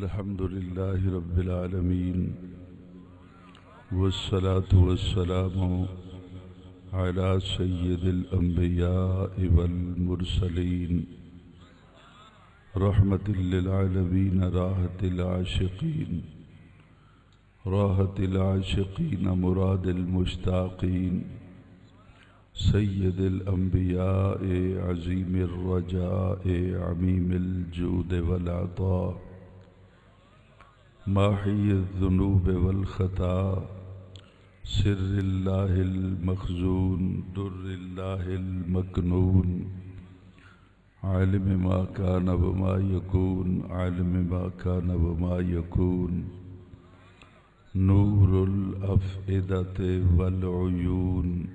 الحمد لله رب العالمين والصلاة والسلام على سيد الأنبياء والمرسلين رحمة للعالمين راحة العاشقين مراد المشتاقين سيد الأنبياء عظيم الرجاء عميم الجود والعطاء ماحي الذنوب والخطا سر الله المخزون در الله المكنون عالم ما كان وما يكون عالم ما كان وما يكون نور الأفئدة والعيون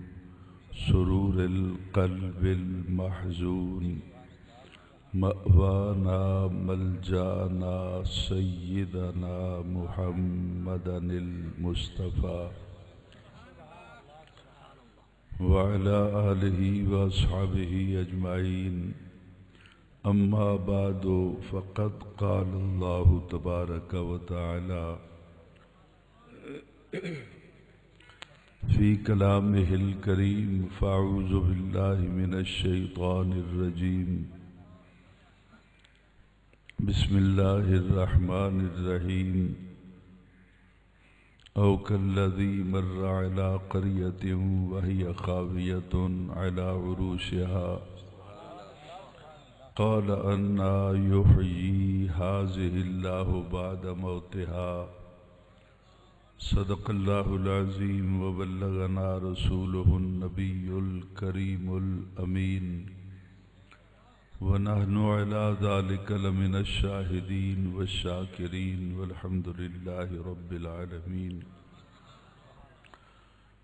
سرور القلب المحزون مأوانا ملجانا سيدنا محمدا المصطفى وعلى آله وأصحابه أجمعين أما بعد فقد قال الله تبارك وتعالى في كلامه الكريم فأعوذ بالله من الشيطان الرجيم بسم الله الرحمن الرحيم أو كالذي مر على قرية وهي خاوية على عروشها قال أنى يحيي هذه الله بعد موتها صدق الله العظيم وبلغنا رسوله النبي الكريم الأمين ونحن على ذلك لمن الشاهدين والشاكرين والحمد لله رب العالمين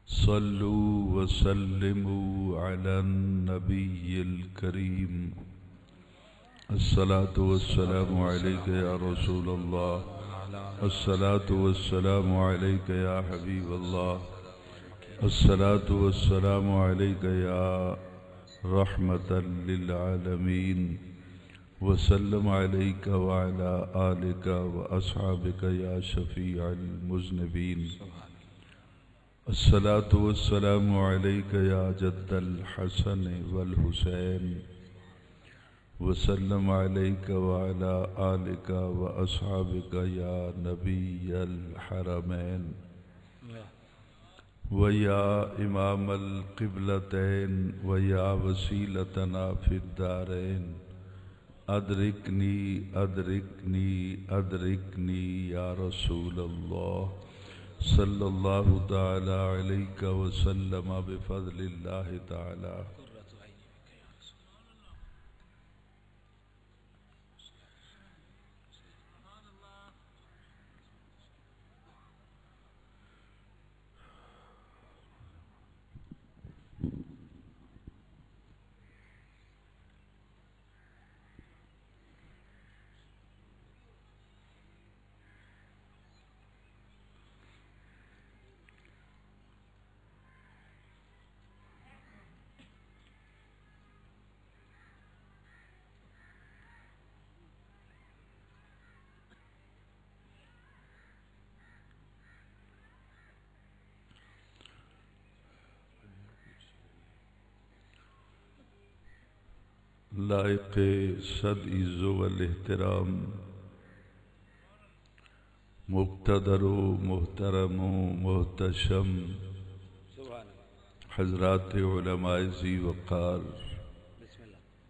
صلوا وسلموا على النبي الكريم الصلاة والسلام عليك يا رسول الله الصلاة والسلام عليك يا حبيب الله الصلاة والسلام عليك يا رحمة للعالمين وسلم عليك وعلى آلك وأصحابك يا شفيع المذنبين الصلاة والسلام عليك يا جد الحسن والحسين وسلم عليك وعلى آلك وأصحابك يا نبي الحرمين ويا إمام القبلتين ويا وسيلتنا في الدارين أدركني أدركني أدركني يا رسول الله صلى الله تعالى عليك وسلم بفضل الله تعالى لائق صد عز والاحترام مقتدر و محترم و محتشم حضرات علماء ذی وقار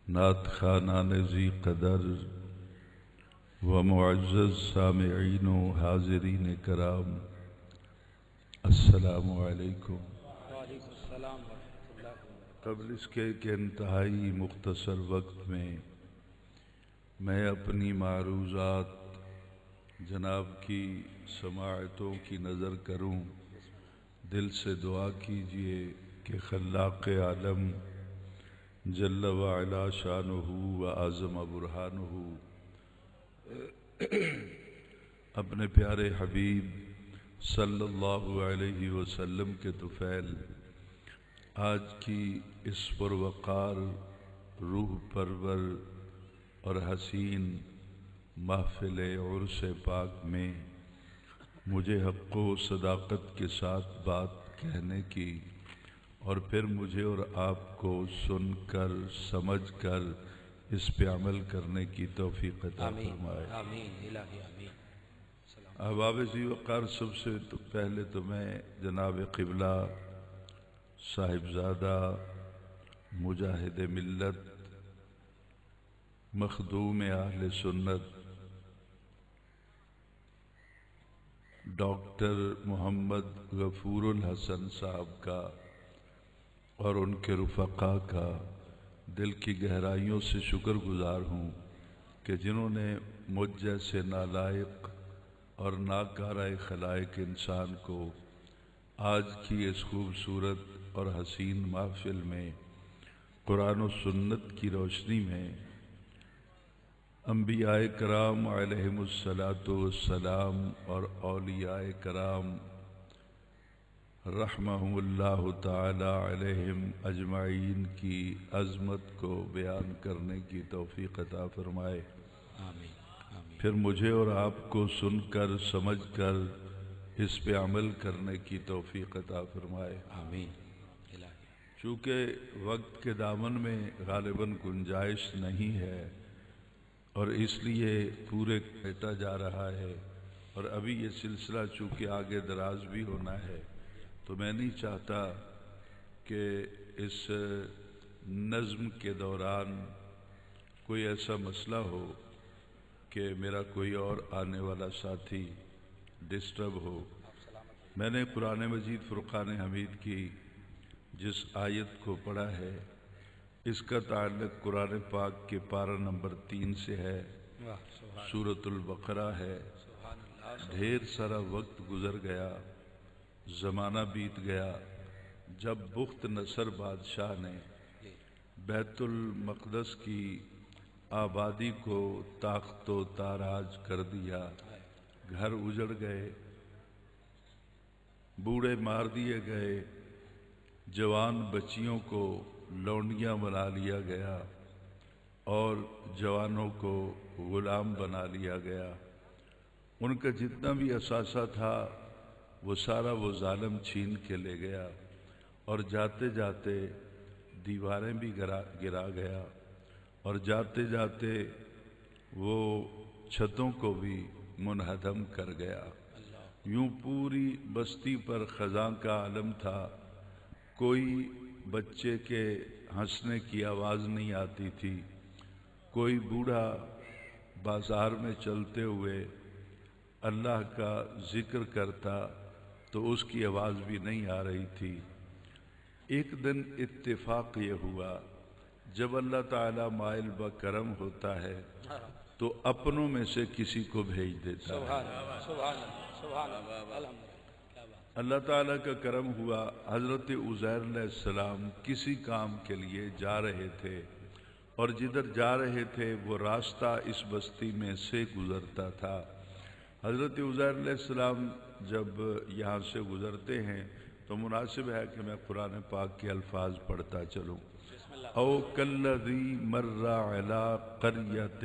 نعت خوانان ذی قدر و معزز سامعین و حاضرین کرام السلام علیکم۔ قبل اس کے کہ انتہائی مختصر وقت میں اپنی معروضات جناب کی سماعتوں کی نظر کروں، دل سے دعا کیجئے کہ خلاق عالم جل وعلا شانہ و اعظم برہانہ اپنے پیارے حبیب صلی اللہ علیہ وسلم کے طفیل آج کی اس پروقار روح پرور اور حسین محفل عرس پاک میں مجھے حق و صداقت کے ساتھ بات کہنے کی اور پھر مجھے اور آپ کو سن کر سمجھ کر اس پہ عمل کرنے کی توفیق عطا فرمائے۔ آمین الہی آمین۔ احباب ذی وقار، سب سے پہلے تو میں جناب قبلہ صاحبزادہ مجاہد ملت مخدوم اہل سنت ڈاکٹر محمد غفور الحسن صاحب کا اور ان کے رفقا کا دل کی گہرائیوں سے شکر گزار ہوں کہ جنہوں نے مجھ جیسے نالائق اور ناکارہ خلائق انسان کو آج کی اس خوبصورت اور حسین محفل میں قرآن و سنت کی روشنی میں انبیاء کرام علیہم الصلاۃ والسلام اور اولیاء کرام رحمہم اللہ تعالی علیہم اجمعین کی عظمت کو بیان کرنے کی توفیق عطا فرمائے۔ آمین۔ پھر مجھے اور آپ کو سن کر سمجھ کر اس پہ عمل کرنے کی توفیق عطا فرمائے۔ آمین۔ چونکہ وقت کے دامن میں غالباً گنجائش نہیں ہے اور اس لیے پورے کہتا جا رہا ہے، اور ابھی یہ سلسلہ چونکہ آگے دراز بھی ہونا ہے تو میں نہیں چاہتا کہ اس نظم کے دوران کوئی ایسا مسئلہ ہو کہ میرا کوئی اور آنے والا ساتھی ڈسٹرب ہو۔ میں نے قرآن مجید فرقان حمید کی جس آیت کو پڑھا ہے اس کا تعلق قرآن پاک کے پارہ نمبر 3 سے ہے، سورۃ البقرہ ہے۔ ڈھیر سارا وقت گزر گیا، زمانہ بیت گیا، جب بخت نصر بادشاہ نے بیت المقدس کی آبادی کو تاخت و تاراج کر دیا، گھر اجڑ گئے، بوڑھے مار دیے گئے، جوان بچیوں کو لونڈیاں بنا لیا گیا اور جوانوں کو غلام بنا لیا گیا۔ ان کا جتنا بھی اثاثہ تھا وہ سارا وہ ظالم چھین کے لے گیا، اور جاتے جاتے دیواریں بھی گرا گیا، اور جاتے جاتے وہ چھتوں کو بھی منہدم کر گیا۔ یوں پوری بستی پر خزاں کا عالم تھا، کوئی بچے کے ہنسنے کی آواز نہیں آتی تھی، کوئی بوڑھا بازار میں چلتے ہوئے اللہ کا ذکر کرتا تو اس کی آواز بھی نہیں آ رہی تھی۔ ایک دن اتفاق یہ ہوا، جب اللہ تعالیٰ مائل بکرم ہوتا ہے تو اپنوں میں سے کسی کو بھیج دیتا ہے۔ اللہ تعالیٰ کا کرم ہوا، حضرت عزیر علیہ السلام کسی کام کے لیے جا رہے تھے، اور جدھر جا رہے تھے وہ راستہ اس بستی میں سے گزرتا تھا۔ حضرت عزیر علیہ السلام جب یہاں سے گزرتے ہیں تو مناسب ہے کہ میں قرآن پاک کے الفاظ پڑھتا چلوں۔ او کالذی مر علی قریۃ،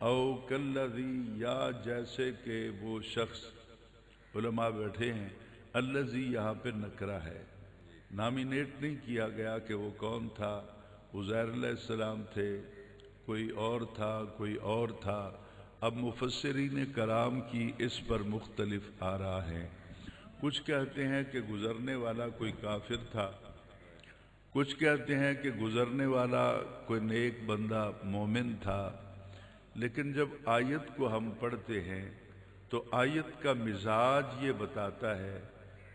او کالذی، یا جیسے کہ وہ شخص، علماء بیٹھے ہیں، الذی یہاں پہ نکرہ ہے، نامینیٹ نہیں کیا گیا کہ وہ کون تھا، عزیر علیہ السلام تھے، کوئی اور تھا، کوئی اور تھا۔ اب مفسرین کرام کی اس پر مختلف آراء ہیں۔ کچھ کہتے ہیں کہ گزرنے والا کوئی کافر تھا، کچھ کہتے ہیں کہ گزرنے والا کوئی نیک بندہ مومن تھا، لیکن جب آیت کو ہم پڑھتے ہیں تو آیت کا مزاج یہ بتاتا ہے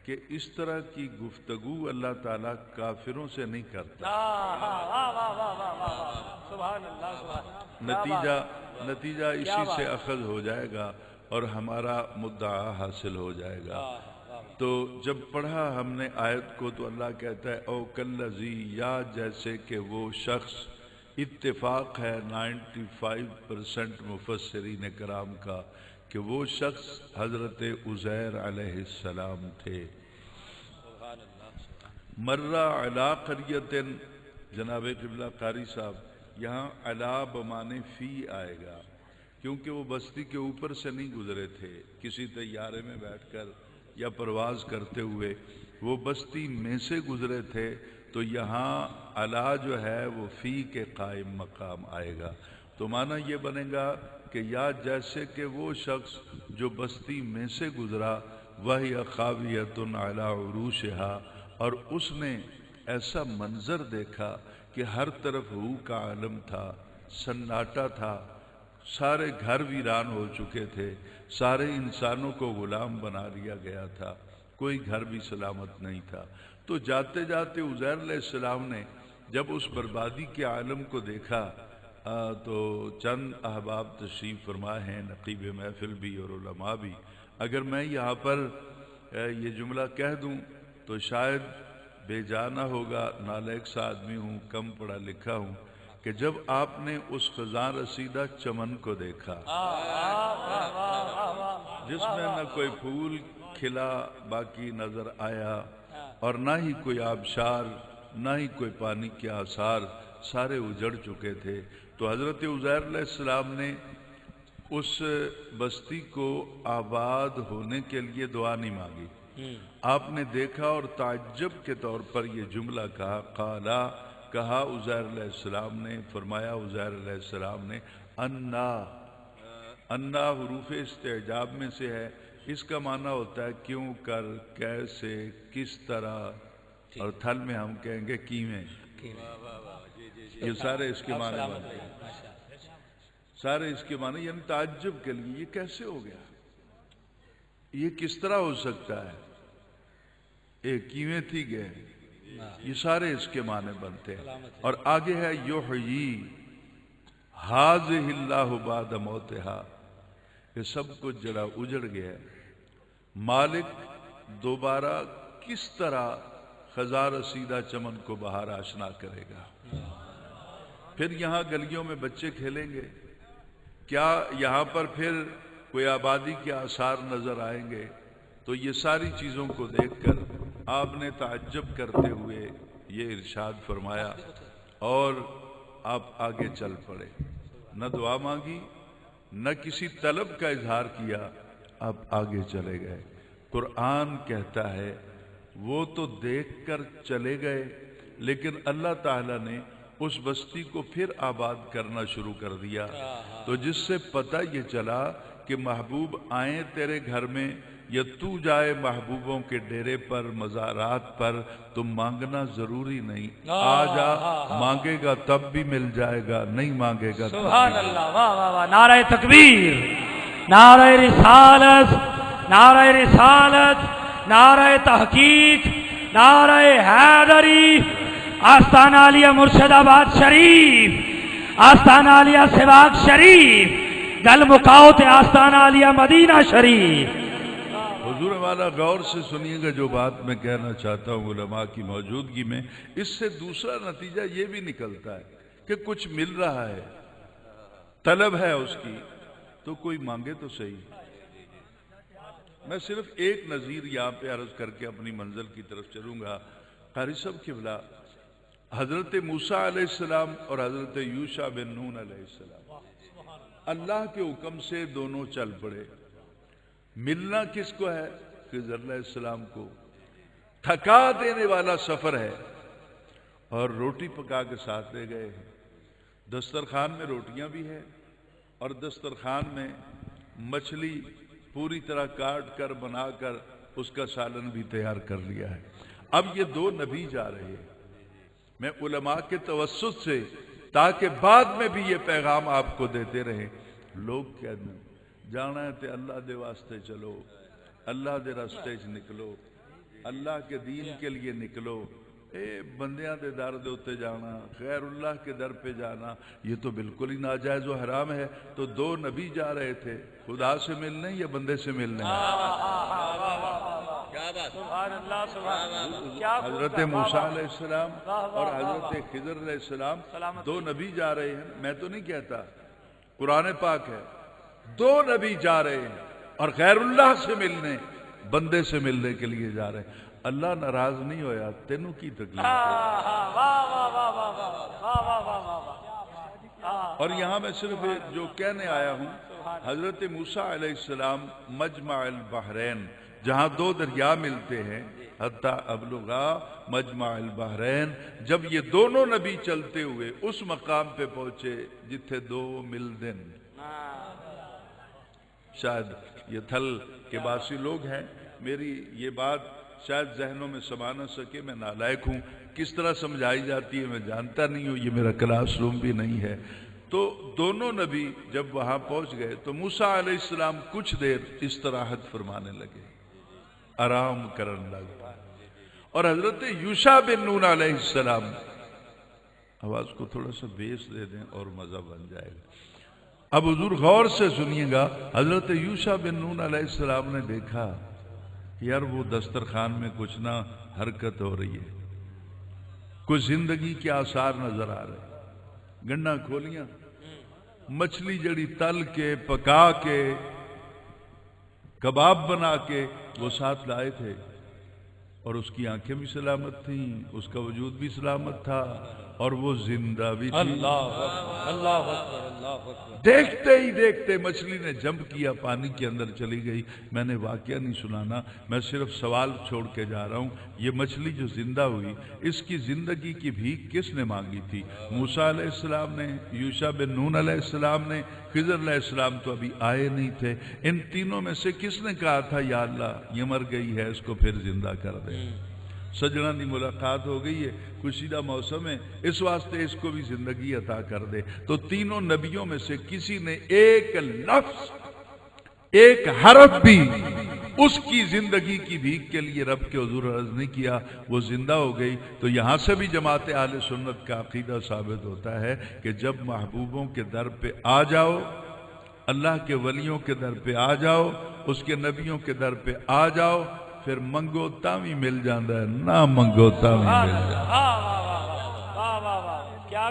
کہ اس طرح کی گفتگو اللہ تعالیٰ کافروں سے نہیں کرتا۔ نتیجہ اسی سے اخذ ہو جائے گا اور ہمارا مدعا حاصل ہو جائے گا۔ تو جب پڑھا ہم نے آیت کو تو اللہ کہتا ہے او کالذی، یا جیسے کہ وہ شخص، اتفاق ہے 95% مفسرین کرام کا کہ وہ شخص حضرت عزیر علیہ السلام تھے۔ مرہ علی قریۃ، جناب قبلہ قاری صاحب یہاں علی بمانے فی آئے گا، کیونکہ وہ بستی کے اوپر سے نہیں گزرے تھے کسی طیارے میں بیٹھ کر یا پرواز کرتے ہوئے، وہ بستی میں سے گزرے تھے، تو یہاں علا جو ہے وہ فی کے قائم مقام آئے گا، تو معنی یہ بنے گا کہ یا جیسے کہ وہ شخص جو بستی میں سے گزرا، وَهِيَ خَاوِيَةٌ عَلَىٰ عُرُوشِهَا، اور اس نے ایسا منظر دیکھا کہ ہر طرف ہو کا عالم تھا، سناٹا تھا، سارے گھر ویران ہو چکے تھے، سارے انسانوں کو غلام بنا لیا گیا تھا، کوئی گھر بھی سلامت نہیں تھا۔ تو جاتے جاتے عزیر علیہ السلام نے جب اس بربادی کے عالم کو دیکھا تو چند احباب تشریف فرما ہیں، نقیب محفل بھی اور علماء بھی، اگر میں یہاں پر یہ جملہ کہہ دوں تو شاید بے جانا ہوگا، نالائق سا آدمی ہوں، کم پڑھا لکھا ہوں، کہ جب آپ نے اس خزاں رسیدہ چمن کو دیکھا جس میں نہ کوئی پھول کھلا باقی نظر آیا اور نہ ہی کوئی آبشار، نہ ہی کوئی پانی کے آثار، سارے اجڑ چکے تھے، تو حضرت عزیر علیہ السلام نے اس بستی کو آباد ہونے کے لیے دعا نہیں مانگی، آپ نے دیکھا اور تعجب کے طور پر یہ جملہ کہا، قالا، کہا عزیر علیہ السلام نے، فرمایا عزیر علیہ السلام نے، انا حروف استعجاب میں سے ہے، اس کا معنی ہوتا ہے کیوں، کر، کیسے، کس طرح، اور تھل میں ہم کہیں گے کیویں، یہ سارے اس کے معنی بنتے ہیں، سارے اس کے معنی یعنی تعجب کے لیے، یہ کیسے ہو گیا، یہ کس طرح ہو سکتا ہے، ایک کیویں تھی گئے، یہ سارے اس کے معنی بنتے ہیں۔ اور آگے ہے یحیی ھذہ اللہ بعد موتہا، یہ سب کچھ جڑا اجڑ گیا ہے، مالک دوبارہ کس طرح خزاں رسیدہ چمن کو بہار آشنا کرے گا، پھر یہاں گلیوں میں بچے کھیلیں گے، کیا یہاں پر پھر کوئی آبادی کے آثار نظر آئیں گے، تو یہ ساری چیزوں کو دیکھ کر آپ نے تعجب کرتے ہوئے یہ ارشاد فرمایا اور آپ آگے چل پڑے، نہ دعا مانگی نہ کسی طلب کا اظہار کیا، آپ آگے چلے گئے۔ قرآن کہتا ہے وہ تو دیکھ کر چلے گئے، لیکن اللہ تعالیٰ نے اس بستی کو پھر آباد کرنا شروع کر دیا، تو جس سے پتہ یہ چلا کہ محبوب آئیں تیرے گھر میں یا تو جائے محبوبوں کے ڈیرے پر، مزارات پر، تو مانگنا ضروری نہیں، آ جا، مانگے گا تب بھی مل جائے گا، نہیں مانگے گا تب بھی۔ سبحان اللہ، واہ واہ واہ، نعرہ تکبیر، نعرہ رسالت، نعرہ رسالت، نعرہ تحقیق، نعرہ حیدری، آستانہ علیہ مرشد آباد شریف، آستانہ علیہ سواق شریف، گل مکاؤ تے آستانہ علیہ مدینہ شریف۔ حضور والا غور سے سنیے گا جو بات میں کہنا چاہتا ہوں علماء کی موجودگی میں، اس سے دوسرا نتیجہ یہ بھی نکلتا ہے کہ کچھ مل رہا ہے، طلب ہے اس کی، تو کوئی مانگے تو صحیح۔ میں صرف ایک نظیر یہاں پہ عرض کر کے اپنی منزل کی طرف چلوں گا۔ قاری صاحب قبلہ، حضرت موسیٰ علیہ السلام اور حضرت یوشع بن نون علیہ السلام اللہ کے حکم سے دونوں چل پڑے، ملنا کس کو ہے؟ خضر علیہ السلام کو، تھکا دینے والا سفر ہے، اور روٹی پکا کے ساتھ لے گئے ہیں، دسترخوان میں روٹیاں بھی ہیں اور دسترخوان میں مچھلی پوری طرح کاٹ کر بنا کر اس کا سالن بھی تیار کر لیا ہے۔ اب یہ دو نبی جا رہے ہیں، میں علماء کے توسط سے تاکہ بعد میں بھی یہ پیغام آپ کو دیتے رہیں، لوگ کہہ دیں جانا ہے تے اللہ دے واسطے چلو، اللہ دے راستے چ نکلو، اللہ کے دین کے لیے نکلو، اے بندیاں دے در دے اتے جانا، غیر اللہ کے در پہ جانا، یہ تو بالکل ہی ناجائز و حرام ہے۔ تو دو نبی جا رہے تھے، خدا سے ملنے یا بندے سے ملنے؟ حضرت موسیٰ علیہ السلام اور حضرت خضر علیہ السلام دو نبی جا رہے ہیں، میں تو نہیں کہتا، قرآن پاک ہے، دو نبی جا رہے ہیں اور غیر اللہ سے ملنے، بندے سے ملنے کے لیے جا رہے ہیں۔ اللہ ناراض نہیں ہویا، تینوں کی تکلیف ہے۔ اور یہاں میں صرف جو کہنے آیا ہوں حضرت موسیٰ علیہ السلام مجمع البحرین جہاں دو دریا ملتے ہیں حتیٰ ابلغا مجمع البحرین، جب یہ دونوں نبی چلتے ہوئے اس مقام پہ پہنچے جتھے دو ملدن، شاید یہ تھل کے باسی لوگ ہیں، میری یہ بات شاید ذہنوں میں سما نہ سکے، میں نالائق ہوں، کس طرح سمجھائی جاتی ہے میں جانتا نہیں ہوں، یہ میرا کلاس روم بھی نہیں ہے۔ تو دونوں نبی جب وہاں پہنچ گئے تو موسیٰ علیہ السلام کچھ دیر استراحت فرمانے لگے، آرام کرنے لگے، اور حضرت یوشع بن نون علیہ السلام، آواز کو تھوڑا سا بیس دے دیں اور مزہ بن جائے گا۔ اب حضور غور سے سنیے گا، حضرت یوشع بن نون علیہ السلام نے دیکھا یار وہ دسترخوان میں کچھ نہ حرکت ہو رہی ہے، کچھ زندگی کے آثار نظر آ رہے، گنڈا کھولیاں، مچھلی جڑی تل کے پکا کے کباب بنا کے وہ ساتھ لائے تھے، اور اس کی آنکھیں بھی سلامت تھیں، اس کا وجود بھی سلامت تھا، اور وہ زندہ بھی تھی۔ اللہ اکبر، اللہ اکبر، اللہ اکبر۔ دیکھتے ہی دیکھتے مچھلی نے جمپ کیا، پانی کے اندر چلی گئی۔ میں نے واقعہ نہیں سنانا، میں صرف سوال چھوڑ کے جا رہا ہوں، یہ مچھلی جو زندہ ہوئی اس کی زندگی کی بھیک کس نے مانگی تھی؟ موسیٰ علیہ السلام نے، یوشع بن نون علیہ السلام نے، خضر علیہ السلام تو ابھی آئے نہیں تھے۔ ان تینوں میں سے کس نے کہا تھا یا اللہ یہ مر گئی ہے اس کو پھر زندہ کر دے؟ سجنا دی ملاقات ہو گئی ہے، خوشیدہ موسم ہے، اس واسطے اس کو بھی زندگی عطا کر دے۔ تو تینوں نبیوں میں سے کسی نے ایک لفظ، ایک حرف بھی اس کی زندگی کی بھیک کے لیے رب کے حضور عرض نہیں کیا، وہ زندہ ہو گئی۔ تو یہاں سے بھی جماعت اہل سنت کا عقیدہ ثابت ہوتا ہے کہ جب محبوبوں کے در پہ آ جاؤ، اللہ کے ولیوں کے در پہ آ جاؤ، اس کے نبیوں کے در پہ آ جاؤ، پھر منگو تاوی مل جاندہ ہے، نہ منگو تاوی مل جاندہ ہے۔ واہ واہ واہ، کیا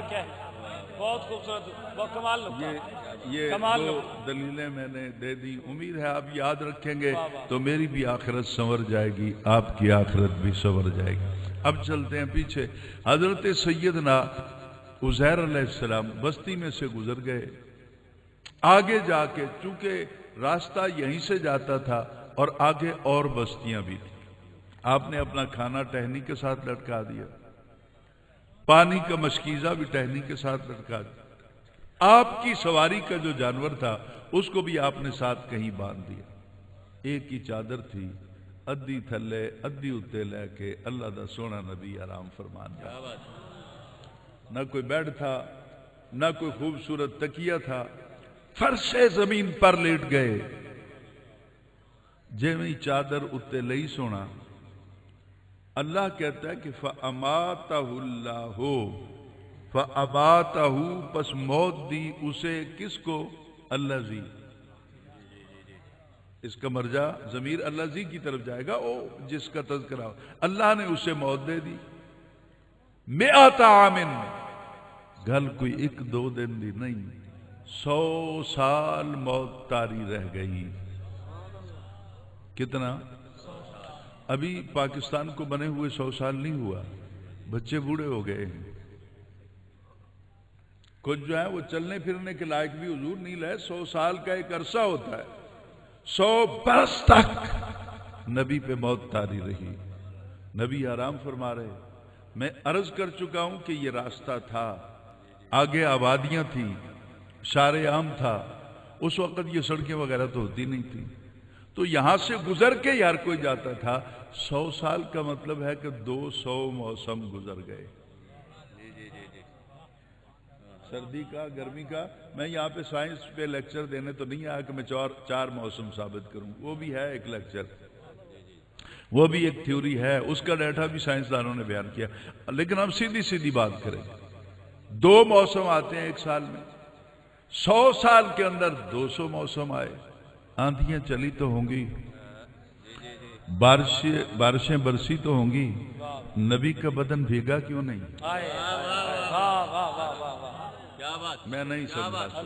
بہت خوبصورت، بہت کمال نکتہ، یہ دو دلیلیں میں نے دے دی، امید ہے آپ یاد رکھیں گے تو میری بھی آخرت سنور جائے گی، آپ کی آخرت بھی سنور جائے گی۔ اب چلتے ہیں پیچھے، حضرت سیدنا عزیر علیہ السلام بستی میں سے گزر گئے، آگے جا کے چونکہ راستہ یہیں سے جاتا تھا اور آگے اور بستیاں بھی تھیں، آپ نے اپنا کھانا ٹہنی کے ساتھ لٹکا دیا، پانی کا مشکیزہ بھی ٹہنی کے ساتھ لٹکا دیا، آپ کی سواری کا جو جانور تھا اس کو بھی آپ نے ساتھ کہیں باندھ دیا۔ ایک ہی چادر تھی، ادھی تھلے ادھی اتے لے کے اللہ دا سونا نبی آرام فرمان گیا، نہ کوئی بیڈ تھا، نہ کوئی خوبصورت تکیہ تھا، فرش زمین پر لیٹ گئے، جیویں چادر اتے لئی سونا، اللہ کہتا ہے کہ فَأَمَاتَهُ اللَّهُ فَأَبَاتَهُ، پس موت دی اسے، کس کو؟ اللذی، اس کا مرجع ضمیر اللذی کی طرف جائے گا، او جس کا تذکرہ ہو، اللہ نے اسے موت دے دی، مئات عامن، گھل کوئی ایک دو دن دی نہیں، 100 سال موت تاری رہ گئی۔ کتنا؟ ابھی پاکستان کو بنے ہوئے 100 سال نہیں ہوا، بچے بوڑھے ہو گئے ہیں، کچھ جو ہے وہ چلنے پھرنے کے لائق بھی حضور نہیں لائے۔ 100 سال کا ایک عرصہ ہوتا ہے، 100 برس تک نبی پہ موت تاری رہی، نبی آرام فرما رہے۔ میں عرض کر چکا ہوں کہ یہ راستہ تھا، آگے آبادیاں تھیں، شارع عام تھا، اس وقت یہ سڑکیں وغیرہ تو ہوتی نہیں تھی، تو یہاں سے گزر کے یار کوئی جاتا تھا۔ 100 سال کا مطلب ہے کہ 200 موسم گزر گئے، سردی کا، گرمی کا۔ میں یہاں پہ سائنس پہ لیکچر دینے تو نہیں آیا کہ میں 4 موسم ثابت کروں، وہ بھی ہے ایک لیکچر، وہ بھی ایک تھیوری ہے، اس کا ڈیٹا بھی سائنسدانوں نے بیان کیا، لیکن ہم سیدھی سیدھی بات کریں، 2 موسم آتے ہیں ایک سال میں، 100 سال کے اندر 200 موسم آئے، آندھیاں چلی تو ہوں گی، بارشیں برسی تو ہوں گی، نبی کا بدن بھیگا کیوں نہیں؟ میں نہیں سمجھا،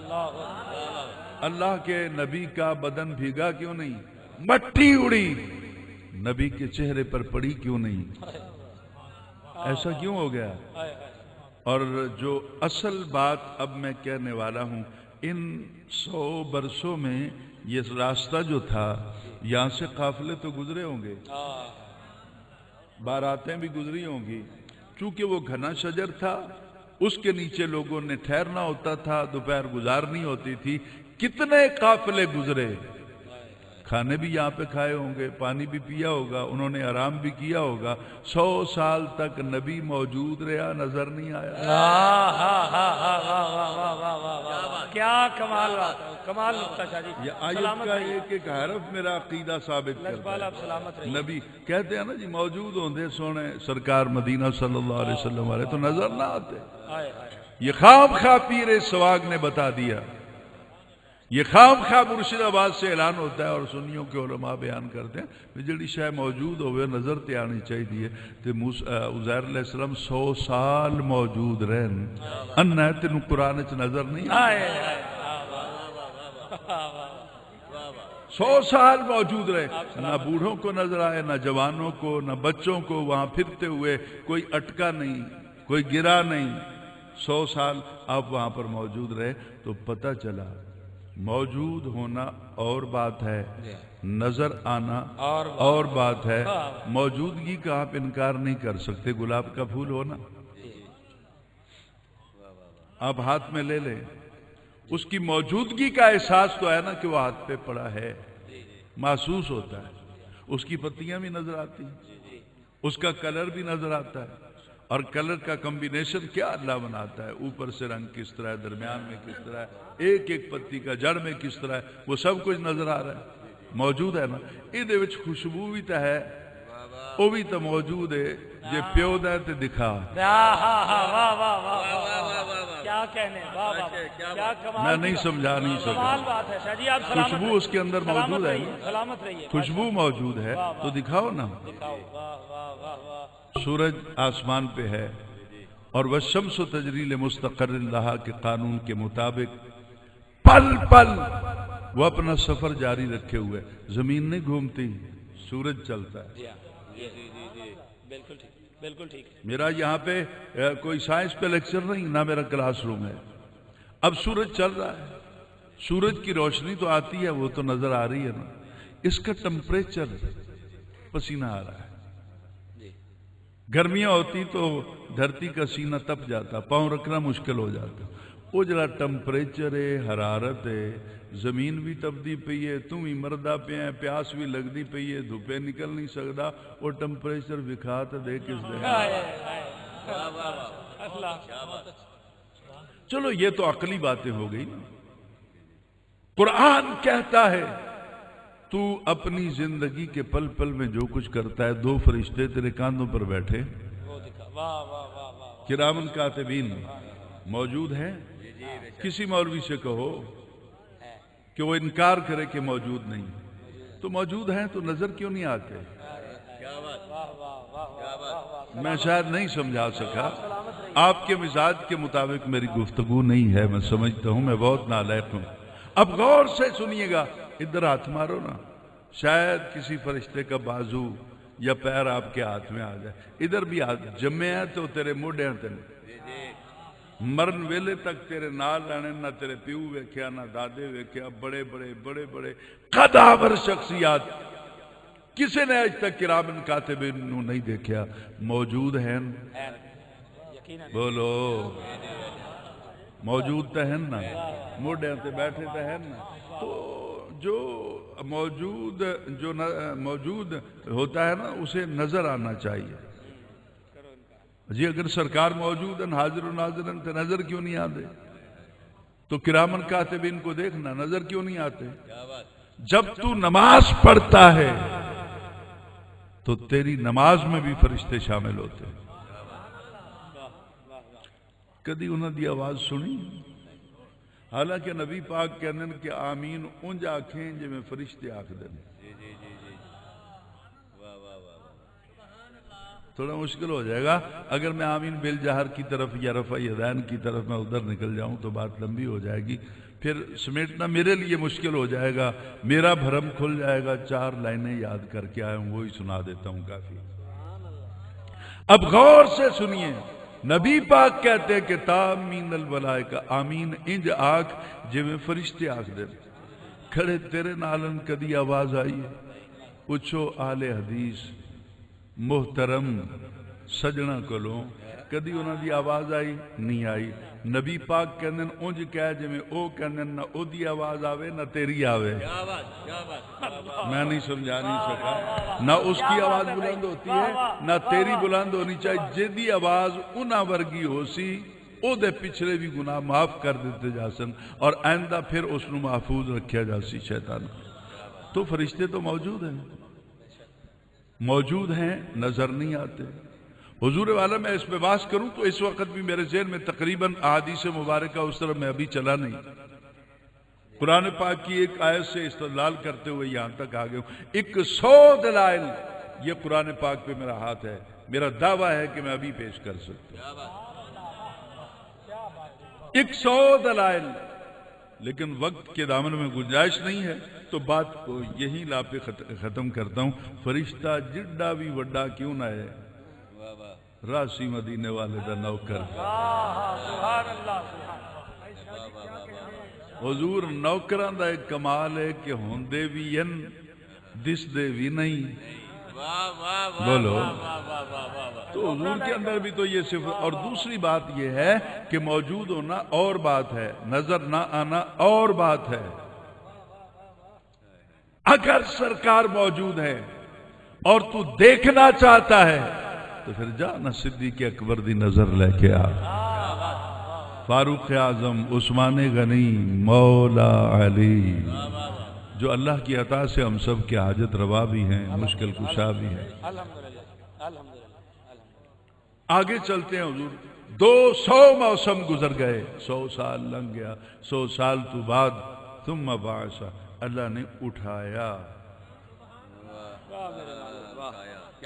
اللہ کے نبی کا بدن بھیگا کیوں نہیں؟ مٹی اڑی نبی کے چہرے پر پڑی کیوں نہیں؟ ایسا کیوں ہو گیا؟ اور جو اصل بات اب میں کہنے والا ہوں ان 100 برسوں میں یہ راستہ جو تھا یہاں سے قافلے تو گزرے ہوں گے، باراتیں بھی گزری ہوں گی، چونکہ وہ گھنا شجر تھا، اس کے نیچے لوگوں نے ٹھہرنا ہوتا تھا، دوپہر گزارنی ہوتی تھی۔ کتنے قافلے گزرے، کھانے بھی یہاں پہ کھائے ہوں گے، پانی بھی پیا ہوگا، انہوں نے آرام بھی کیا ہوگا۔ 100 سال تک نبی موجود رہا، نظر نہیں آیا۔ کیا کمال بات ہے، کمال نقطہ شاہ جی۔ یہ آیت کا ایک حرف میرا عقیدہ ثابت کرتا آپ سلامت ہے۔ رہیے۔ نبی کہتے ہیں نا جی موجود ہوندے سونے سرکار مدینہ صلی اللہ علیہ وسلم والے تو نظر نہ آتے۔ یہ خام خواہ پیر سواگ نے بتا دیا، یہ خام خواہ مرشد آباد سے اعلان ہوتا ہے اور سنیوں کے علماء بیان کرتے ہیں جڑی شے موجود ہوئے نظر تے آنی چاہیے۔ تے عزیر علیہ السلام 100 سال موجود رہن، انہا تینوں قرآن چ نظر نہیں آئے۔ 100 سال موجود رہے، نہ بوڑھوں کو نظر آئے، نہ جوانوں کو، نہ بچوں کو، وہاں پھرتے ہوئے کوئی اٹکا نہیں، کوئی گرا نہیں۔ 100 سال آپ وہاں پر موجود رہے تو پتہ چلا موجود ہونا اور بات ہے، نظر آنا اور بات ہے۔ موجودگی کا آپ انکار نہیں کر سکتے۔ گلاب کا پھول ہونا آپ ہاتھ میں لے لیں، اس کی موجودگی کا احساس تو ہے نا کہ وہ ہاتھ پہ پڑا ہے، محسوس ہوتا ہے۔ اس کی پتیاں بھی نظر آتی ہیں، اس کا کلر بھی نظر آتا ہے، اور کلر کا کمبینیشن کیا اللہ بناتا ہے، اوپر سے رنگ کس طرح ہے، درمیان میں کس طرح ہے، ایک ایک پتی کا جڑ میں کس طرح ہے، وہ سب کچھ نظر آ رہا ہے، موجود ہے نا۔ یہ خوشبو بھی تو ہے، وہ بھی تو موجود ہے، جے پیو دے تے دکھا۔ کیا کہنے، میں نہیں سمجھا نہیں سکا۔ خوشبو اس کے اندر موجود ہے، سلامت رہیے، خوشبو موجود ہے تو دکھاؤ نا۔ سورج آسمان پہ ہے اور والشمس تجری لمستقر لہا کے قانون کے مطابق پل پل وہ اپنا سفر جاری رکھے ہوئے، زمین نہیں گھومتی، سورج چلتا ہے۔ بالکل ٹھیک۔ میرا یہاں پہ کوئی سائنس پہ لیکچر نہیں، نہ میرا کلاس روم ہے۔ اب سورج چل رہا ہے، سورج کی روشنی تو آتی ہے، وہ تو نظر آ رہی ہے نا۔ اس کا ٹمپریچر، پسینہ آ رہا ہے، گرمیاں ہوتی تو دھرتی کا سینہ تپ جاتا، پاؤں رکھنا مشکل ہو جاتا۔ وہ جڑا ٹمپریچر ہے، حرارت ہے، زمین بھی تپدی پئی ہے، تم ہی مردہ پہ ہیں، پیاس بھی لگدی پئی ہے، دھوپے نکل نہیں سکتا، وہ ٹمپریچر وکھا تے دے کس دے۔ چلو یہ تو عقلی باتیں ہو گئی نا۔ قرآن کہتا ہے تو اپنی زندگی کے پل پل میں جو کچھ کرتا ہے، 2 فرشتے تیرے کاندھوں پر بیٹھے، کرامن کاتبین موجود ہیں۔ کسی مولوی سے کہو کہ وہ انکار کرے کہ موجود نہیں، تو موجود ہیں تو نظر کیوں نہیں آتے؟ میں شاید نہیں سمجھا سکا، آپ کے مزاج کے مطابق میری گفتگو نہیں ہے، میں سمجھتا ہوں، میں بہت نالائق ہوں۔ اب غور سے سنیے گا، ادھر ہاتھ مارو نا، شاید کسی فرشتے کا بازو یا پیر آپ کے ہاتھ میں آ جائے۔ ادھر بھی ہاتھ جمے ہیں تو تیرے موڈے ہیں، تیرے مرن ویلے تک تیرے نال رہنے، نہ تیرے پیو ویکھیا نہ دادے ویکھیا، بڑے بڑے بڑے بڑے قداور شخصیات، کسی نے آج تک کرامن کاتبین نو نہیں دیکھیا، موجود ہیں۔ بولو موجود تو ہیں نا، موڈے تے بیٹھے تو ہیں نا۔ تو جو موجود ہوتا ہے نا، اسے نظر آنا چاہیے۔ جی اگر سرکار موجود ہیں، حاضر و ناظر ہیں، تو نظر کیوں نہیں آتے؟ تو کرامن کاتبین کو دیکھنا، نظر کیوں نہیں آتے؟ جب تو نماز پڑھتا ہے تو تیری نماز میں بھی فرشتے شامل ہوتے ہیں۔ کدی انہوں دی آواز سنی؟ حالانکہ نبی پاک کہنے کہ آمین انج آنکھیں جی میں فرشتے آنکھ دیں۔ تھوڑا مشکل ہو جائے گا اگر میں آمین بالجہر کی طرف یا رفع یدین کی طرف میں ادھر نکل جاؤں تو بات لمبی ہو جائے گی، پھر سمیٹنا میرے لیے مشکل ہو جائے گا، میرا بھرم کھل جائے گا۔ 4 لائنیں یاد کر کے آیا ہوں، وہی سنا دیتا ہوں کافی۔ اب غور سے سنیے، نبی پاک کہتے ہیں کہ تامین الملائکہ آمین انج آکھ جویں فرشتے آکھ دے کھڑے تیرے نالن کدی آواز آئی ہے پوچھو اہل حدیث محترم سجنا کولوں کدی انہاں دی آواز آئی نہیں آئی نبی پاک کہندے اونج کہہ جویں او کہندے نہ او دی آواز آوے نہ تیری آوے میں نہیں سمجھا نہیں سکا نہ اس کی آواز بلند ہوتی ہے نہ تیری بلند ہونی چاہیے جیدی آواز انہاں ورگی ہو سی او دے پچھلے بھی گناہ معاف کر دیتے جا سن اور آئندہ پھر اس نو محفوظ رکھیا جا سی شیطان تو فرشتے تو موجود ہیں نظر نہیں آتے حضور والا میں اس پہ بحث کروں تو اس وقت بھی میرے ذہن میں تقریباً احادیث مبارکہ اس طرح میں ابھی چلا نہیں قرآن پاک کی ایک آیت سے استدلال کرتے ہوئے یہاں تک آ گئے ہوں 100 دلائل یہ قرآن پاک پہ میرا ہاتھ ہے میرا دعویٰ ہے کہ میں ابھی پیش کر سکتا ہوں 100 دلائل لیکن وقت کے دامن میں گنجائش نہیں ہے تو بات کو یہی لا پہ ختم کرتا ہوں فرشتہ جڈا بھی وڈا کیوں نہ ہے راسی مدینے والے دا نوکر حضور نوکران دا ایک کمال ہے کہ ہوندے بھی ین دس دے بھی نہیں بولو تو حضور کے اندر بھی تو یہ صفت اور دوسری بات یہ ہے کہ موجود ہونا اور بات ہے نظر نہ آنا اور بات ہے اگر سرکار موجود ہے اور تو دیکھنا چاہتا ہے تو پھر جا نہ صدیق اکبر دی نظر لے کے آ فاروق اعظم عثمان غنی مولا علی جو اللہ کی عطا سے ہم سب کے حاجت روا بھی ہیں مشکل کشا بھی ہیں آگے چلتے ہیں حضور 200 موسم گزر گئے 100 سال لنگ گیا 100 سال تو بعد ثم بعث اللہ نے اٹھایا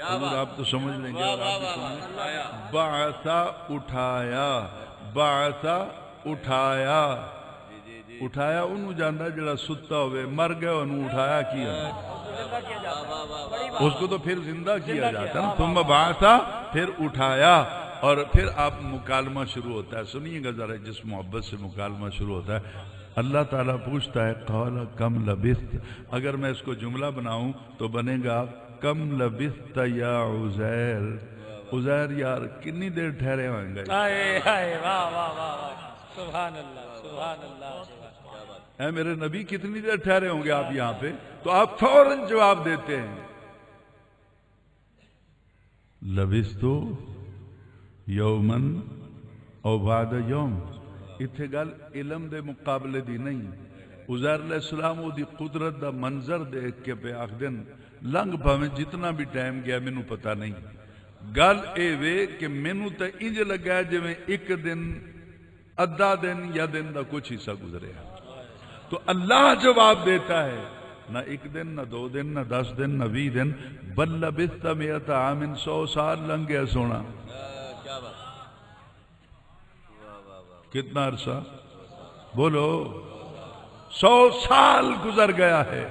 حضور آپ تو سمجھ لیں گے اور آپ بھی سمجھ بعثا اٹھایا اٹھایا انہوں جاندہ جڑا ستا ہوئے مر گئے انہوں اٹھایا کیا اس کو تو پھر زندہ کیا جاتا ہے ثم بعثا پھر اٹھایا اور پھر آپ مکالمہ شروع ہوتا ہے سنیے گا ذرا جس محبت سے مکالمہ شروع ہوتا ہے اللہ تعالیٰ پوچھتا ہے قال کم لبثت اگر میں اس کو جملہ بناؤں تو بنے گا کم لبثت یا عزیر عزیر یار کنی دیر ٹھہرے ہوئیں گے سبحان اللہ اے میرے نبی کتنی دیر ٹھہرے ہوں گے آپ یہاں پہ تو آپ فوراً جواب دیتے ہیں لبثت یومن او بعد یوم اتھے گل علم دے مقابلے دی نہیں عزیر علیہ السلام وہ دی قدرت دا منظر دیکھ کے پہ آخ دن لنگ پاویں جتنا بھی ٹائم گیا میں نو پتہ نہیں گل اے وے کہ میں نو تا انج لگا ہے جو میں ایک دن ادھا دن یا دن دا کچھ حصہ گزرے تو اللہ جواب دیتا ہے نہ ایک دن نہ 2 دن نہ 10 دن نہ 20 دن بل لبثت مئۃ عام 100 سال لنگ گیا سونا کتنا عرصہ بولو 100 سال گزر گیا ہے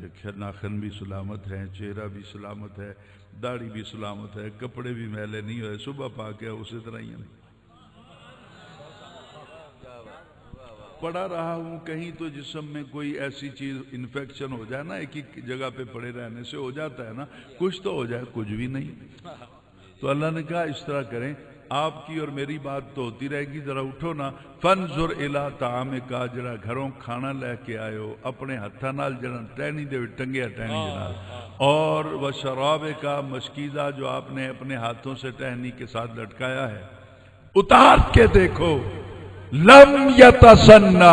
دیکھیں ناخن بھی سلامت ہے چہرہ بھی سلامت ہے داڑھی بھی سلامت ہے کپڑے بھی میلے نہیں ہوئے صبح پاک ہے اسی طرح ہی نہیں پڑا رہا ہوں کہیں تو جسم میں کوئی ایسی چیز انفیکشن ہو جائے نا ایک ہی جگہ پہ پڑے رہنے سے ہو جاتا ہے نا کچھ تو ہو جائے کچھ بھی نہیں تو اللہ نے کہا اس طرح کریں آپ کی اور میری بات تو ہوتی رہے گی ذرا اٹھو نا فنظر الی طعامک جڑا گھروں کھانا لے کے آئے ہو اپنے ہتھاں نال جڑا ٹہنی دے ٹنگیا ٹہنی جنال اور وہ شرابک مشکیزہ جو آپ نے اپنے ہاتھوں سے ٹہنی کے ساتھ لٹکایا ہے اتار کے دیکھو لم یتسنہ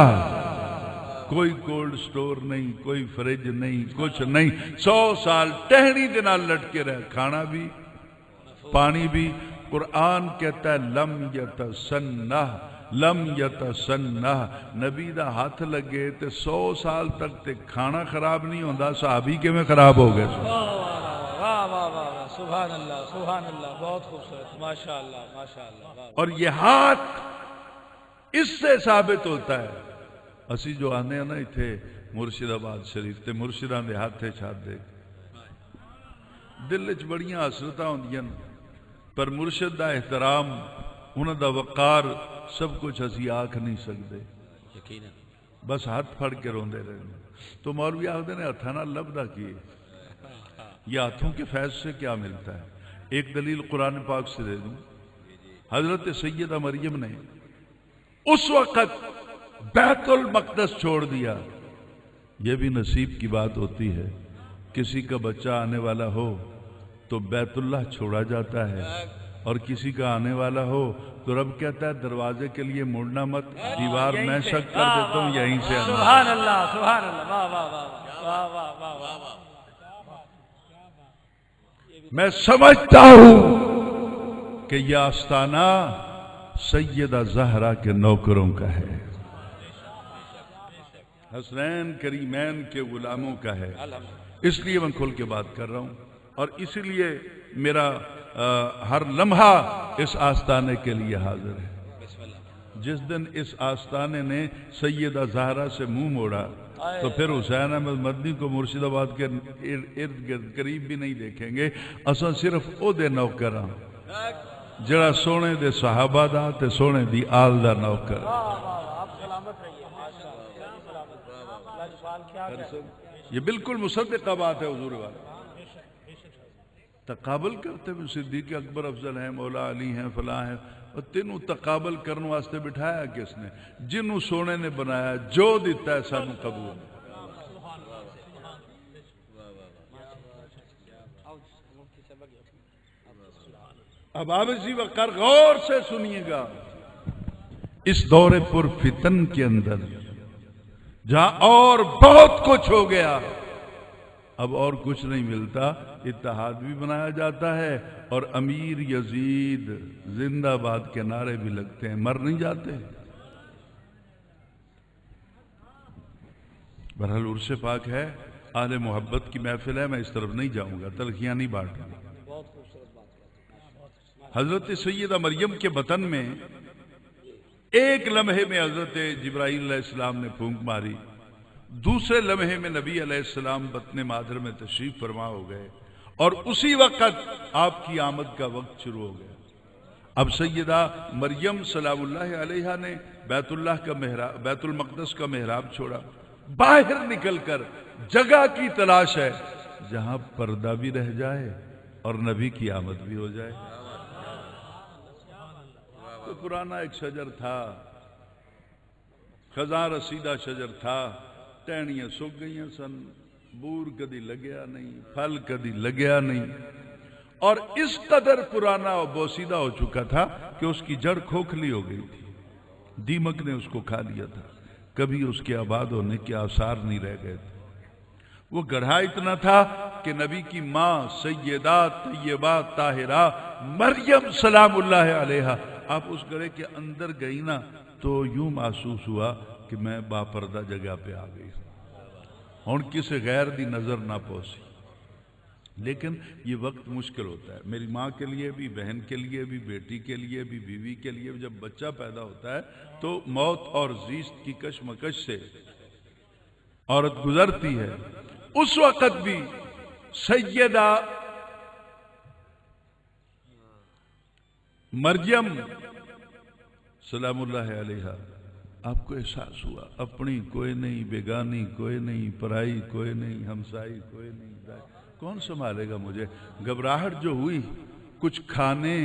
کوئی کولڈ سٹور نہیں کوئی فریج نہیں کچھ نہیں 100 سال ٹہنی دے نال لٹکے رہے کھانا بھی پانی بھی قرآن کہتا ہے لم یتسنہ نبی دا ہاتھ لگے تے 100 سال تک تے کھانا خراب نہیں ہوندا صحابی کے میں خراب ہو گئے سبحان اللہ بہت خوبصورت ماشاءاللہ اور یہ ہاتھ اس سے ثابت ہوتا ہے اسی جو آنے ہیں نا اتھے مرشد آباد شریف تے مرشدان دے ہاتھے چھات دے دل وچ بڑیاں حسرتاں ہوندیاں پر مرشد دا احترام انہاں دا وقار سب کچھ اسی آکھ نہیں سکتے، یقیناً بس ہاتھ پھڑ کے روندے رہنے۔ تو مولوی آخدے نے ہتھاں نال لبدا کیے، یہ ہاتھوں کے فیض سے کیا ملتا ہے؟ ایک دلیل قرآن پاک سے دے دوں۔ حضرت سیدہ مریم نے اس وقت بیت المقدس چھوڑ دیا۔ یہ بھی نصیب کی بات ہوتی ہے، کسی کا بچہ آنے والا ہو تو بیت اللہ چھوڑا جاتا ہے، اور کسی کا آنے والا ہو تو رب کہتا ہے دروازے کے لیے مڑنا مت، دیوار میں شک کر دیتا ہوں یہیں سے آنا۔ سبحان اللہ، سبحان اللہ، واہ واہ واہ واہ واہ واہ واہ۔ میں سمجھتا ہوں کہ یہ آستانہ سیدہ زہرا کے نوکروں کا ہے، حسنین کریمین کے غلاموں کا ہے، اس لیے میں کھل کے بات کر رہا ہوں، اور اسی لیے میرا ہر لمحہ اس آستانے کے لیے حاضر ہے۔ جس دن اس آستانے نے سیدہ زہرا سے منہ موڑا تو پھر حسین احمد مدنی کو مرشد آباد کے ارد گرد قریب بھی نہیں دیکھیں گے۔ اساں صرف او دے نوکر ہاں جڑا سونے دے صحابہ دا تے سونے دی آل دا نوکر۔ یہ بالکل مصدقہ بات ہے حضور والا۔ تقابل کرتے ہوئے صدیق اکبر افضل ہیں، مولا علی ہیں، فلاں ہیں، اور تینوں تقابل کرنے واسطے بٹھایا کس نے؟ جنوں سونے نے بنایا، جو دیتا ہے سانو قبول۔ اب آپ اسی وقت غور سے سنیے گا، اس دور پر فتن کے اندر جہاں اور بہت کچھ ہو گیا، اب اور کچھ نہیں ملتا، اتحاد بھی بنایا جاتا ہے اور امیر یزید زندہ باد کے نعرے بھی لگتے ہیں، مر نہیں جاتے۔ بہرحال عرس پاک ہے، اہل محبت کی محفل ہے، میں اس طرف نہیں جاؤں گا، تلخیاں نہیں بانٹوں گا۔ حضرت سیدہ مریم کے بطن میں ایک لمحے میں حضرت جبرائیل علیہ السلام نے پھونک ماری، دوسرے لمحے میں نبی علیہ السلام بطن مادر میں تشریف فرما ہو گئے، اور اسی وقت آپ کی آمد کا وقت شروع ہو گیا۔ اب سیدہ مریم سلام اللہ علیہا نے بیت المقدس کا محراب چھوڑا، باہر نکل کر جگہ کی تلاش ہے جہاں پردہ بھی رہ جائے اور نبی کی آمد بھی ہو جائے۔ تو پرانا ایک شجر تھا، خزاں رسیدہ شجر تھا، ٹہنیاں سوک گئیاں سن، بور کدی لگیا نہیں، پھل کدی لگیا نہیں، اور اس قدر پرانا اور بوسیدہ ہو چکا تھا کہ اس کی جڑ کھوکھلی ہو گئی تھی، دیمک نے اس کو کھا لیا تھا، کبھی اس کے آباد ہونے کے آثار نہیں رہ گئے تھے۔ وہ گڑھا اتنا تھا کہ نبی کی ماں سیدہ طیبہ طاہرہ مریم سلام اللہ علیہا، آپ اس گڑھے کے اندر گئی نا تو یوں محسوس ہوا کہ میں باپردہ جگہ پہ آ گئی ہوں، کسی غیر دی نظر نہ پہنچی۔ لیکن یہ وقت مشکل ہوتا ہے، میری ماں کے لیے بھی، بہن کے لیے بھی، بیٹی کے لیے بھی، بیوی کے لیے بھی۔ جب بچہ پیدا ہوتا ہے تو موت اور زیست کی کشمکش سے عورت گزرتی ہے، اس وقت بھی سیدہ مریم سلام اللہ علیہا آپ کو احساس ہوا اپنی کوئی نہیں، بیگانی کوئی نہیں، پرائی کوئی نہیں، ہمسائی کوئی نہیں، کون سنبھالے گا مجھے؟ گھبراہٹ جو ہوئی، کچھ کھانے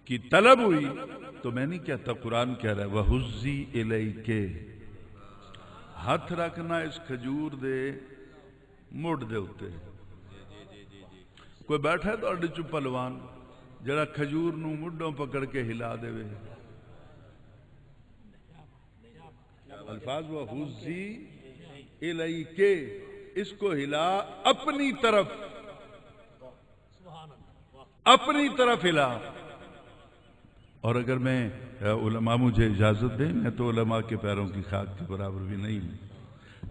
کی طلب ہوئی، تو میں نہیں کہتا، قرآن کہہ رہا ہے وَحُزِّي إِلَيْكِ، ہاتھ رکھنا اس کھجور دے مڑ دے ہوتے۔ کوئی بیٹھا ہے تو اڈ چو پلوان جڑا کھجور نو مڈوں پکڑ کے ہلا دے وے، الفاظ وَحُزِّي إِلَيْكِ، اس کو ہلا اپنی طرف ہلا۔ اور اگر میں علماء مجھے اجازت دیں، میں تو علماء کے پیروں کی خاک کے برابر بھی نہیں ہوں،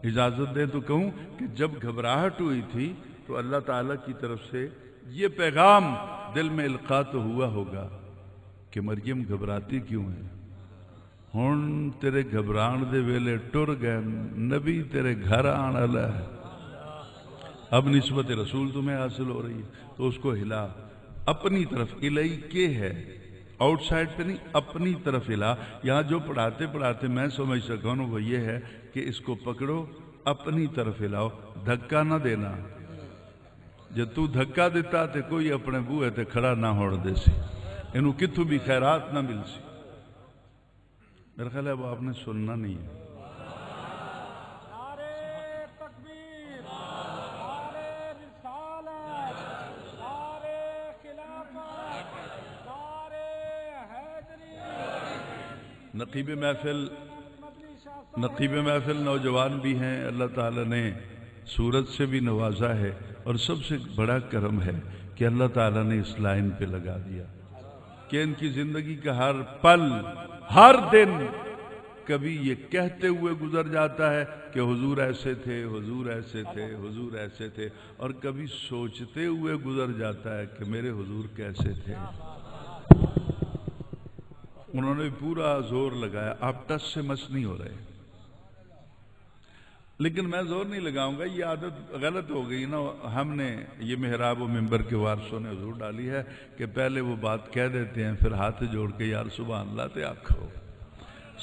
اجازت دیں تو کہوں کہ جب گھبراہٹ ہوئی تھی تو اللہ تعالیٰ کی طرف سے یہ پیغام دل میں القاء تو ہوا ہوگا کہ مریم گھبراتی کیوں ہے؟ ہن تیرے گھبران دے ویلے ٹر گئے، نبی تیرے گھر آن والا ہے، اب نسبت رسول تمہیں حاصل ہو رہی ہے، تو اس کو ہلا۔ اپنی طرف الی کے ہے، آؤٹ سائڈ پہ نہیں، اپنی طرف الا. یہاں جو پڑھاتے پڑھاتے میں سمجھ سکا ہوں وہ یہ ہے کہ اس کو پکڑو اپنی طرف الاؤ، دھکا نہ دینا. جب تو دھکا دیتا تے کوئی اپنے بوئے تے کھڑا نہ ہوڑ دے سی، انہوں کتھوں بھی خیرات نہ مل سی. میرا خیال ہے وہ آپ نے سننا نہیں ہے. نقیب محفل نوجوان بھی ہیں، اللہ تعالیٰ نے سورت سے بھی نوازا ہے، اور سب سے بڑا کرم ہے کہ اللہ تعالیٰ نے اس لائن پہ لگا دیا کہ ان کی زندگی کا ہر پل، ہر دن کبھی یہ کہتے ہوئے گزر جاتا ہے کہ حضور ایسے تھے، حضور ایسے تھے، حضور ایسے تھے، اور کبھی سوچتے ہوئے گزر جاتا ہے کہ میرے حضور کیسے تھے. انہوں نے پورا زور لگایا. آپ ٹچ سے مس نہیں ہو رہے، لیکن میں زور نہیں لگاؤں گا، یہ عادت غلط ہو گئی نا. ہم نے یہ محراب و منبر کے وارثوں نے حضور ڈالی ہے کہ پہلے وہ بات کہہ دیتے ہیں، پھر ہاتھ جوڑ کے یار سبحان اللہ تے آکھو،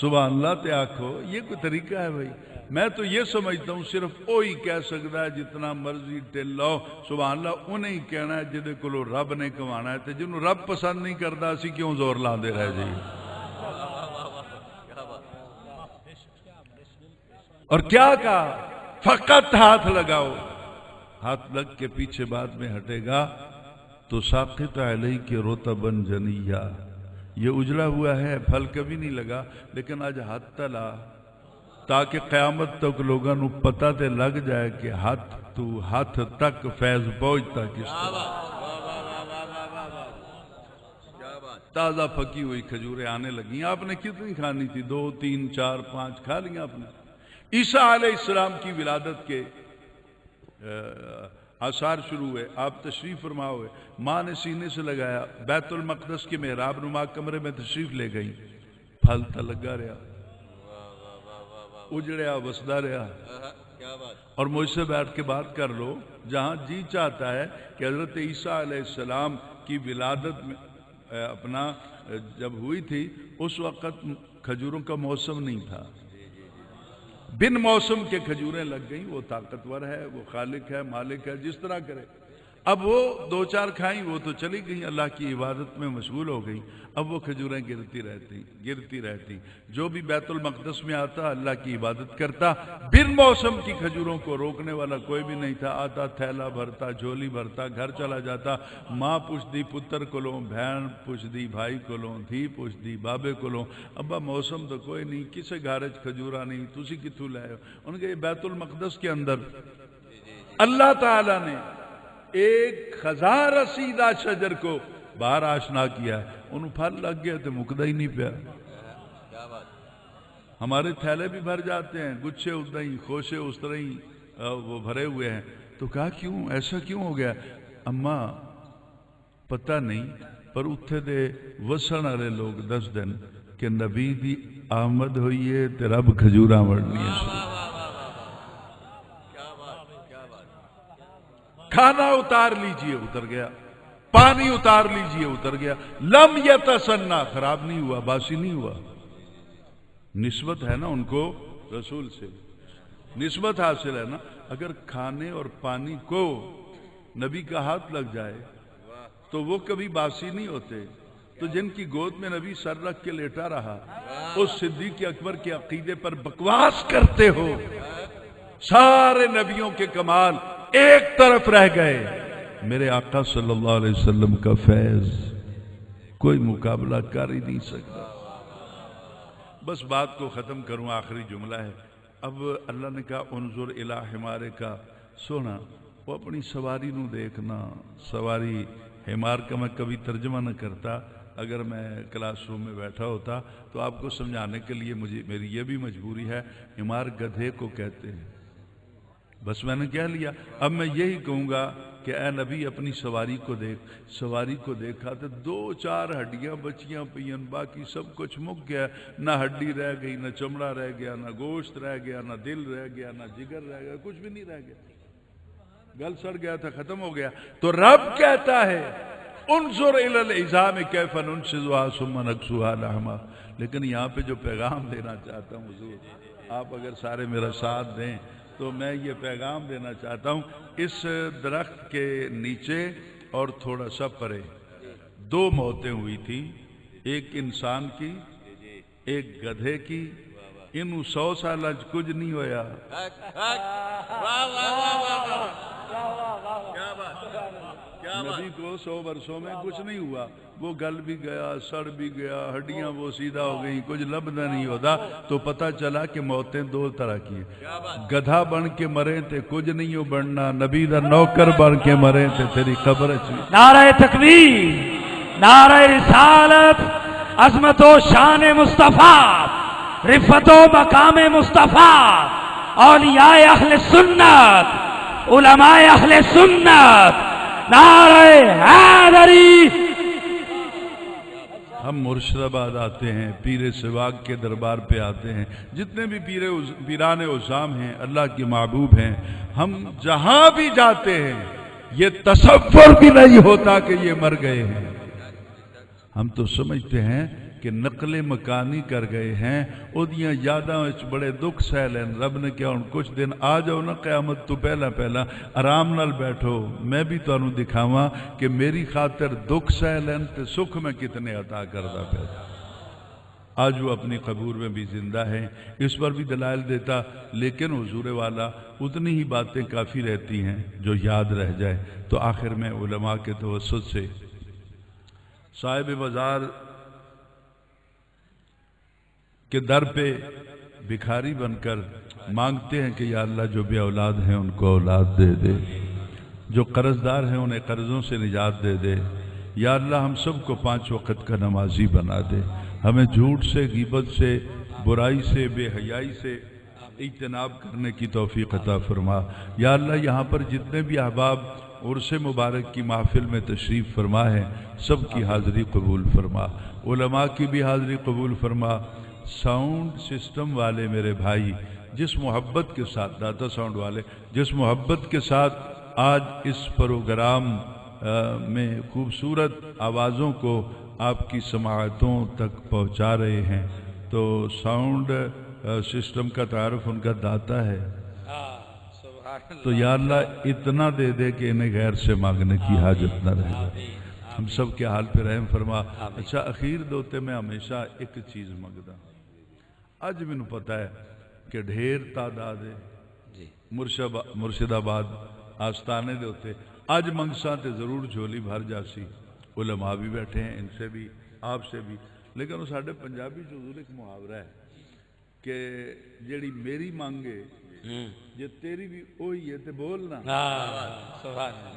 سبحان اللہ تے آکھو. یہ کوئی طریقہ ہے بھائی؟ میں تو یہ سمجھتا ہوں صرف وہی کہہ سکتا ہے جتنا مرضی ٹل لو سبحان اللہ انہیں کہنا ہے جدے کو رب نے کمانا ہے. تے جنہوں رب پسند نہیں کرتا اسی کیوں زور لا دے رہے جی. اور کیا کہا؟ فقط ہاتھ لگاؤ. ہاتھ لگ کے پیچھے بعد میں ہٹے گا تو ساقط علیہ کے رطباً جنیہ، یہ اجڑا ہوا ہے، پھل کبھی نہیں لگا، لیکن آج ہاتھ تلا تاکہ قیامت تک لوگوں نو پتہ تے لگ جائے کہ ہاتھ تک فیض پہنچتا کس طرح. تازہ پکی ہوئی کھجوریں آنے لگیں. آپ نے کتنی کھانی تھی؟ 2 3 4 5 کھا لیں آپ نے. عیسیٰ علیہ السلام کی ولادت کے آثار شروع ہوئے. آپ تشریف فرما ہوئے، ماں نے سینے سے لگایا، بیت المقدس کے محراب نما کمرے میں تشریف لے گئی. پھل تا لگا رہا، اجڑیا وسدا رہا. اور مجھ سے بیٹھ کے بات کر لو، جہاں جی چاہتا ہے کہ حضرت عیسیٰ علیہ السلام کی ولادت میں اپنا جب ہوئی تھی اس وقت کھجوروں کا موسم نہیں تھا، بن موسم کے کھجوریں لگ گئیں. وہ طاقتور ہے، وہ خالق ہے، مالک ہے، جس طرح کرے. اب وہ 2 4 کھائیں، وہ تو چلی گئیں، اللہ کی عبادت میں مشغول ہو گئیں. اب وہ کھجوریں گرتی رہتی. جو بھی بیت المقدس میں آتا اللہ کی عبادت کرتا. بن موسم کی کھجوروں کو روکنے والا کوئی بھی نہیں تھا. آتا تھیلا بھرتا، جھولی بھرتا، گھر چلا جاتا. ماں پوچھتی پتر کولوں، بہن پوچھتی بھائی کولوں، دھی پوچھتی بابے کولوں، ابا موسم تو کوئی نہیں، کسے گھارج کھجورا نہیں، تسی کتھوں لائے ہو؟ ان کے بیت المقدس کے اندر اللہ تعالیٰ نے ایک خزاں رسیدہ شجر کو باہر آشنا کیا ہے. انہوں پھل لگ گیا تو مکدہ ہی نہیں پیا. ہمارے تھیلے بھی بھر جاتے ہیں، گچھے اتنا ہی، خوشے اس طرح ہی وہ بھرے ہوئے ہیں. تو کہا کیوں ایسا کیوں ہو گیا؟ اماں پتہ نہیں، پر اتھے دے وسن والے لوگ دس دن کہ نبی دی آمد ہوئی ہے تے رب کھجوراں وڑنی ہے. کھانا اتار لیجئے، اتر گیا. پانی اتار لیجئے، اتر گیا. لم یتسنہ، خراب نہیں ہوا، باسی نہیں ہوا. نسبت ہے نا ان کو رسول سے، نسبت حاصل ہے نا. اگر کھانے اور پانی کو نبی کا ہاتھ لگ جائے تو وہ کبھی باسی نہیں ہوتے. تو جن کی گود میں نبی سر رکھ کے لیٹا رہا، اس صدیق اکبر کے عقیدے پر بکواس کرتے ہو. سارے نبیوں کے کمال ایک طرف رہ گئے، میرے آقا صلی اللہ علیہ وسلم کا فیض کوئی مقابلہ کر ہی نہیں سکتا. بس بات کو ختم کروں، آخری جملہ ہے. اب اللہ نے کہا انظر الی حمارک کا سونا، وہ اپنی سواری نو دیکھنا. سواری حمار کا میں کبھی ترجمہ نہ کرتا. اگر میں کلاس روم میں بیٹھا ہوتا تو آپ کو سمجھانے کے لیے میری یہ بھی مجبوری ہے. حمار گدھے کو کہتے ہیں. بس میں نے کہہ لیا. اب میں یہی کہوں گا کہ اے نبی اپنی سواری کو دیکھ. سواری کو دیکھا تو 2 4 ہڈیاں بچیاں پئین، باقی سب کچھ مک گیا. نہ ہڈی رہ گئی، نہ چمڑا رہ گیا، نہ گوشت رہ گیا، نہ دل رہ گیا، نہ جگر رہ گیا، کچھ بھی نہیں رہ گیا. گل سڑ گیا تھا، ختم ہو گیا. تو رب کہتا ہے انظر الی العظام کیف ننشزها ثم نکسوها لحما. لیکن یہاں پہ جو پیغام دینا چاہتا ہوں حضور، آپ اگر سارے میرا ساتھ دیں تو میں یہ پیغام دینا چاہتا ہوں، اس درخت کے نیچے اور تھوڑا سا پرے 2 موتیں ہوئی تھی، ایک انسان کی ایک گدھے کی. انہوں 100 سال کچھ نہیں ہویا. نبی کو 100 برسوں میں کچھ نہیں ہوا. وہ گل بھی گیا، سڑ بھی گیا، ہڈیاں وہ سیدھا ہو گئی، کچھ لبنا نہیں ہوتا. تو پتہ چلا کہ موتیں 2 طرح کی ہیں. گدھا بن کے مرے تے کچھ نہیں ہو بننا، نبی دا نوکر بن کے مرے تے تیری قبر اچھی. نعرہ تکبیر، نعرہ رسالت، عظمت و شان مصطفیٰ، رفت و مقام مصطفیٰ، اولیاء اہل سنت، علماء اہل سنت، نعرہ حیدری. ہم مرشد آباد آتے ہیں، پیر سواگ کے دربار پہ آتے ہیں، جتنے بھی پیران عظام ہیں، اللہ کے محبوب ہیں. ہم جہاں بھی جاتے ہیں یہ تصور بھی نہیں ہوتا کہ یہ مر گئے ہیں. ہم تو سمجھتے ہیں کہ نقل مکانی کر گئے ہیں. اودیاں یاداں وچ بڑے دکھ سہ لین. رب نے کیا ان کچھ دن آ جاؤ نا قیامت تو پہلا آرام نال بیٹھو، میں بھی تانوں دکھاواں کہ میری خاطر دکھ سہ لین تے سکھ میں کتنے عطا کردہ پیدا. آج وہ اپنی قبور میں بھی زندہ ہیں، اس پر بھی دلائل دیتا. لیکن حضور والا اتنی ہی باتیں کافی رہتی ہیں جو یاد رہ جائے. تو آخر میں علماء کے توسط سے صاحب مزار کے در پہ بھکاری بن کر مانگتے ہیں کہ یا اللہ جو بے اولاد ہیں ان کو اولاد دے دے، جو قرض دار ہیں انہیں قرضوں سے نجات دے دے. یا اللہ ہم سب کو 5 وقت کا نمازی بنا دے. ہمیں جھوٹ سے، غیبت سے، برائی سے، بے حیائی سے اجتناب کرنے کی توفیق عطا فرما. یا اللہ یہاں پر جتنے بھی احباب عرس مبارک کی محفل میں تشریف فرما ہے سب کی حاضری قبول فرما، علماء کی بھی حاضری قبول فرما. ساؤنڈ سسٹم والے میرے بھائی جس محبت کے ساتھ، داتا ساؤنڈ والے جس محبت کے ساتھ آج اس پروگرام میں خوبصورت آوازوں کو آپ کی سماعتوں تک پہنچا رہے ہیں، تو ساؤنڈ سسٹم کا تعارف ان کا داتا ہے. تو یا اللہ اتنا دے دے کہ انہیں غیر سے مانگنے کی حاجت نہ رہ جائے. ہم سب کے حال پہ رحم فرما. اچھا اخیر دوتے میں ہمیشہ ایک چیز مانگدا. اج میں پتہ ہے کہ ڈھیر تعداد ہے مرشد آباد آستانے دے ہوتے. اج منگساں تے ضرور جھولی بھر جاسی. علماء بھی بیٹھے ہیں، ان سے بھی آپ سے بھی. لیکن وہ ساڈے پنجابی جو حضور ایک محاورہ ہے کہ جیڑی میری مانگے یہ تیری بھی وہی ہے تے بولنا.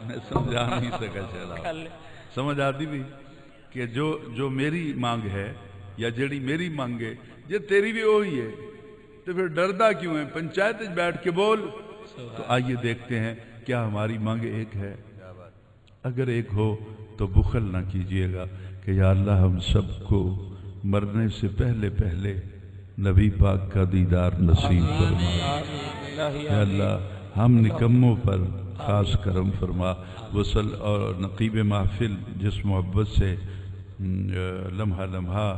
میں سمجھا نہیں سکا چلا. سمجھ آتی بھی کہ جو میری مانگ ہے یا جیڑی میری مانگے یہ تیری بھی وہی ہے تو پھر ڈردہ کیوں ہے؟ پنچایت بیٹھ کے بول. تو آئیے دیکھتے ہیں کیا ہماری مانگ ایک ہے. اگر ایک ہو تو بخل نہ کیجئے گا کہ یا اللہ ہم سب کو مرنے سے پہلے نبی پاک کا دیدار نصیب فرما. یا اللہ ہم نکموں پر خاص کرم فرما. وصل اور نقیب محفل جس محبت سے لمحہ لمحہ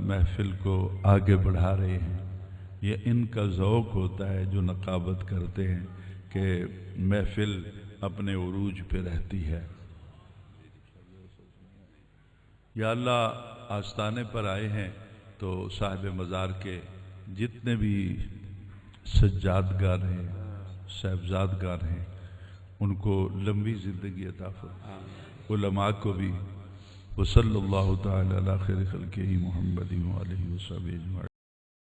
محفل کو آگے بڑھا رہے ہیں، یہ ان کا ذوق ہوتا ہے جو نقابت کرتے ہیں کہ محفل اپنے عروج پہ رہتی ہے. یا اللہ آستانے پر آئے ہیں تو صاحب مزار کے جتنے بھی سجادگار ہیں، صاحبزادگار ہیں، ان کو لمبی زندگی عطا فرما. علماء کو بھی. وصلی اللہ تعالی علی خیر خلقہ محمد وآلہ وصحبہ اجمعین.